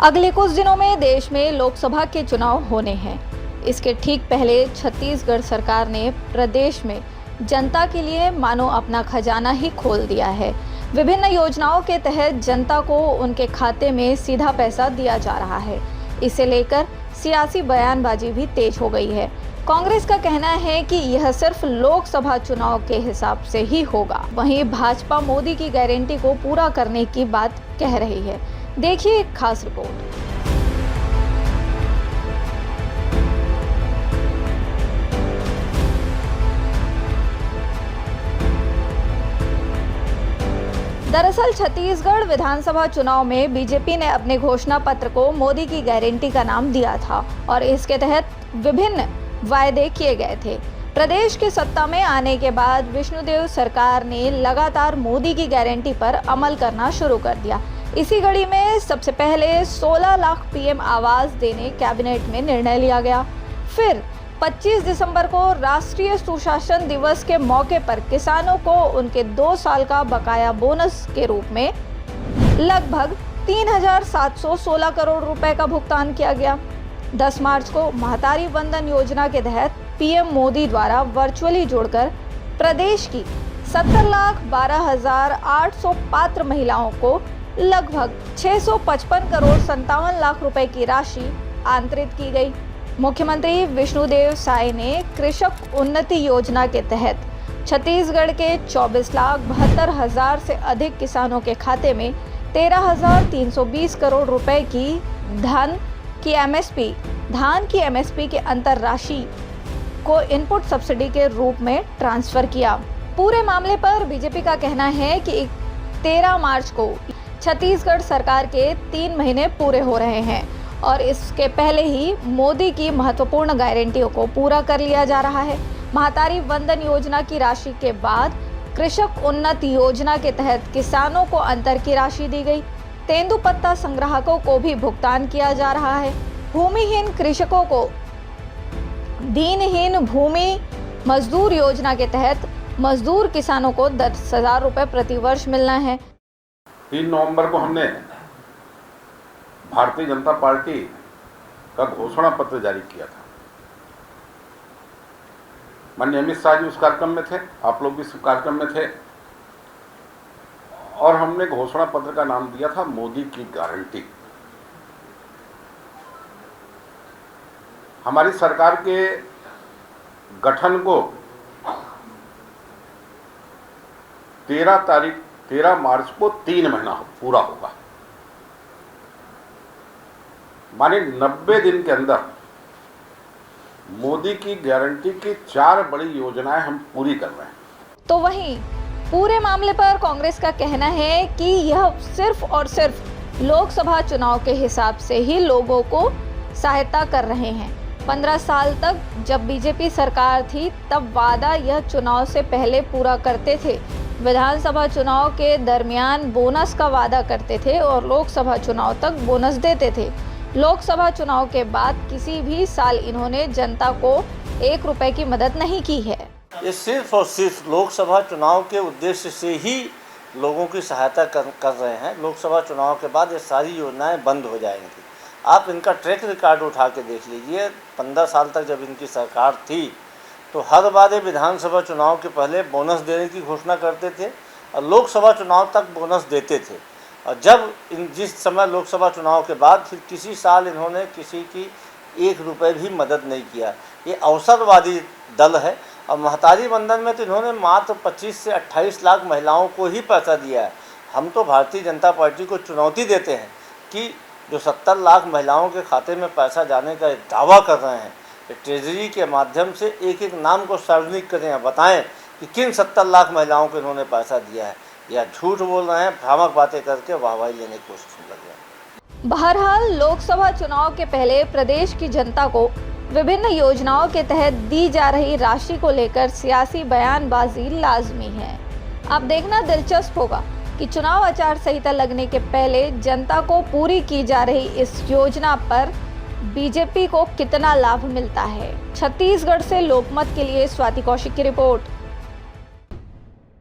अगले कुछ दिनों में देश में लोकसभा के चुनाव होने हैं। इसके ठीक पहले छत्तीसगढ़ सरकार ने प्रदेश में जनता के लिए मानो अपना खजाना ही खोल दिया है। विभिन्न योजनाओं के तहत जनता को उनके खाते में सीधा पैसा दिया जा रहा है। इसे लेकर सियासी बयानबाजी भी तेज हो गई है। कांग्रेस का कहना है कि यह सिर्फ लोकसभा चुनाव के हिसाब से ही होगा। वहीं भाजपा मोदी की गारंटी को पूरा करने की बात कह रही है। देखिए एक खास रिपोर्ट। दरअसल छत्तीसगढ़ विधानसभा चुनाव में बीजेपी ने अपने घोषणा पत्र को मोदी की गारंटी का नाम दिया था और इसके तहत विभिन्न वायदे किए गए थे। प्रदेश की सत्ता में आने के बाद विष्णुदेव सरकार ने लगातार मोदी की गारंटी पर अमल करना शुरू कर दिया। इसी कड़ी में सबसे पहले 16 लाख पीएम आवास देने कैबिनेट में निर्णय लिया गया। फिर 25 दिसंबर को राष्ट्रीय सुशासन दिवस के मौके पर किसानों को उनके 2 साल का बकाया बोनस के रूप में लगभग 3,716 करोड़ रुपए का भुगतान किया गया। 10 मार्च को महतारी वंदन योजना के तहत पीएम मोदी द्वारा वर्चुअली जोड़कर प्रदेश की 70,12,800 पात्र महिलाओं को लगभग 655 करोड़ 57 लाख रुपए की राशि आंतरित की गई। मुख्यमंत्री विष्णुदेव साय ने कृषक उन्नति योजना के तहत छत्तीसगढ़ के 24,72,000 से अधिक किसानों के खाते में 13,320 करोड़ रुपए की धान की एमएसपी के अंतर राशि को इनपुट सब्सिडी के रूप में ट्रांसफर किया। पूरे मामले पर बीजेपी का कहना है कि 13 मार्च को छत्तीसगढ़ सरकार के 3 महीने पूरे हो रहे हैं और इसके पहले ही मोदी की महत्वपूर्ण गारंटियों को पूरा कर लिया जा रहा है। महतारी वंदन योजना की राशि के बाद कृषक उन्नत योजना के तहत किसानों को अंतर की राशि दी गई। तेंदुपत्ता संग्राहकों को भी भुगतान किया जा रहा है। भूमिहीन कृषकों को दीनहीन भूमि मजदूर योजना के तहत मजदूर किसानों को 10,000 रुपए प्रति वर्ष मिलना है। 3 नवंबर को हमने भारतीय जनता पार्टी का घोषणा पत्र जारी किया था। माननीय अमित शाह जी उस कार्यक्रम में थे, आप लोग भी इस कार्यक्रम में थे और हमने घोषणा पत्र का नाम दिया था मोदी की गारंटी। हमारी सरकार के गठन को 13 मार्च को 3 महीना पूरा होगा। माने 90 दिन के अंदर मोदी की गारंटी की 4 बड़ी योजनाएं हम पूरी कर रहे हैं। तो वहीं पूरे मामले पर कांग्रेस का कहना है कि यह सिर्फ और सिर्फ लोकसभा चुनाव के हिसाब से ही लोगों को सहायता कर रहे हैं। 15 साल तक जब बीजेपी सरकार थी तब वादा यह चुनाव से पहले पूरा करते थे। विधानसभा चुनाव के दरमियान बोनस का वादा करते थे और लोकसभा चुनाव तक बोनस देते थे। लोकसभा चुनाव के बाद किसी भी साल इन्होंने जनता को 1 रुपए की मदद नहीं की है। ये सिर्फ और सिर्फ लोकसभा चुनाव के उद्देश्य से ही लोगों की सहायता कर रहे हैं। लोकसभा चुनाव के बाद ये सारी योजनाएं बंद हो जाएंगी। आप इनका ट्रैक रिकॉर्ड उठा के देख लीजिए। 15 साल तक जब इनकी सरकार थी तो हर बार ये विधानसभा चुनाव के पहले बोनस देने की घोषणा करते थे और लोकसभा चुनाव तक बोनस देते थे। और जब जिस समय लोकसभा चुनाव के बाद फिर किसी साल इन्होंने किसी की 1 रुपये भी मदद नहीं किया। ये अवसरवादी दल है। और महतारी वंदन में तो इन्होंने मात्र 25 से 28 लाख महिलाओं को ही पैसा दिया है। हम तो भारतीय जनता पार्टी को चुनौती देते हैं कि जो 70 लाख महिलाओं के खाते में पैसा जाने का दावा कर रहे हैं, ट्रेजरी के माध्यम से एक एक नाम को सार्वजनिक करें या बताएं कि किन 70 लाख महिलाओं को इन्होंने पैसा दिया है, या झूठ बोल रहे हैं, भ्रामक बातें करके वाहवाही लेने की कोशिश में लगे हैं। बहरहाल लोकसभा चुनाव के पहले प्रदेश की जनता को विभिन्न योजनाओं के तहत दी जा रही राशि को लेकर सियासी बयानबाजी लाजमी है। अब देखना दिलचस्प होगा कि चुनाव आचार संहिता लगने के पहले जनता को पूरी की जा रही इस योजना पर बीजेपी को कितना लाभ मिलता है। छत्तीसगढ़ से लोकमत के लिए स्वाति कौशिक की रिपोर्ट।